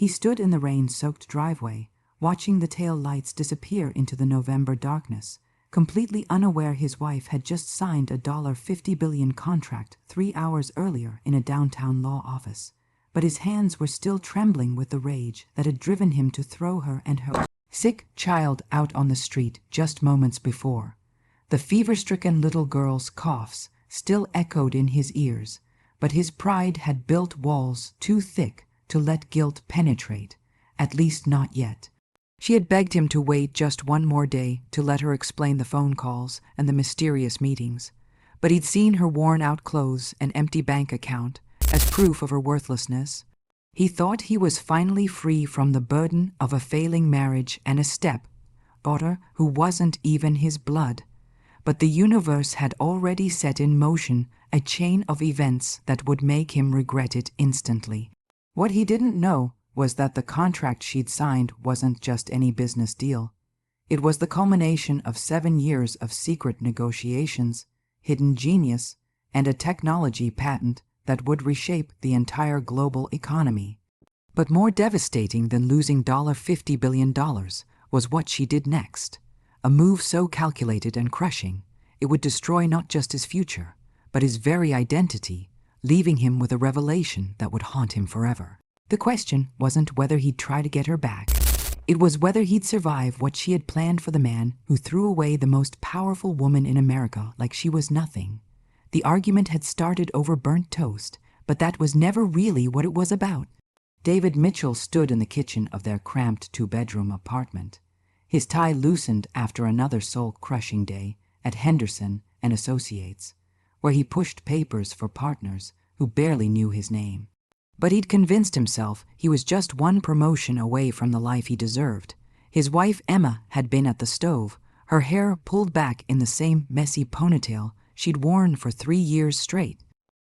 He stood in the rain-soaked driveway, watching the tail lights disappear into the November darkness, completely unaware his wife had just signed a $50 billion contract 3 hours earlier in a downtown law office. But his hands were still trembling with the rage that had driven him to throw her and her sick child out on the street just moments before. The fever-stricken little girl's coughs still echoed in his ears, but his pride had built walls too thick to let guilt penetrate, at least not yet. She had begged him to wait just one more day to let her explain the phone calls and the mysterious meetings, but he'd seen her worn-out clothes and empty bank account as proof of her worthlessness. He thought he was finally free from the burden of a failing marriage and a step-daughter who wasn't even his blood. But the universe had already set in motion a chain of events that would make him regret it instantly. What he didn't know was that the contract she'd signed wasn't just any business deal. It was the culmination of 7 years of secret negotiations, hidden genius, and a technology patent that would reshape the entire global economy. But more devastating than losing $50 billion was what she did next. A move so calculated and crushing, it would destroy not just his future, but his very identity, leaving him with a revelation that would haunt him forever. The question wasn't whether he'd try to get her back. It was whether he'd survive what she had planned for the man who threw away the most powerful woman in America like she was nothing. The argument had started over burnt toast, but that was never really what it was about. David Mitchell stood in the kitchen of their cramped 2-bedroom apartment, his tie loosened after another soul-crushing day at Henderson and Associates, where he pushed papers for partners who barely knew his name. But he'd convinced himself he was just one promotion away from the life he deserved. His wife Emma had been at the stove, her hair pulled back in the same messy ponytail she'd worn for 3 years straight.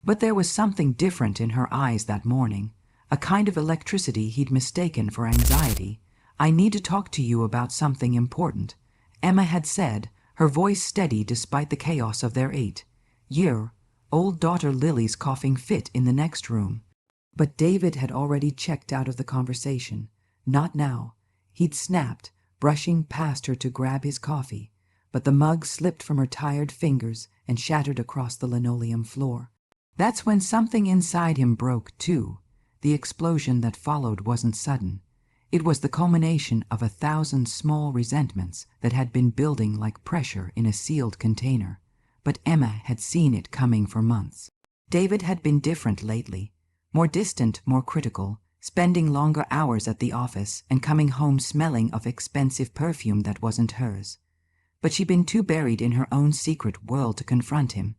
But there was something different in her eyes that morning, a kind of electricity he'd mistaken for anxiety. "I need to talk to you about something important," Emma had said, her voice steady despite the chaos of their 8-year-old daughter Lily's coughing fit in the next room. But David had already checked out of the conversation. Not now. He'd snapped, brushing past her to grab his coffee, but the mug slipped from her tired fingers and shattered across the linoleum floor. That's when something inside him broke, too. The explosion that followed wasn't sudden. It was the culmination of 1,000 small resentments that had been building like pressure in a sealed container. But Emma had seen it coming for months. David had been different lately, more distant, more critical, spending longer hours at the office and coming home smelling of expensive perfume that wasn't hers. But she'd been too buried in her own secret world to confront him.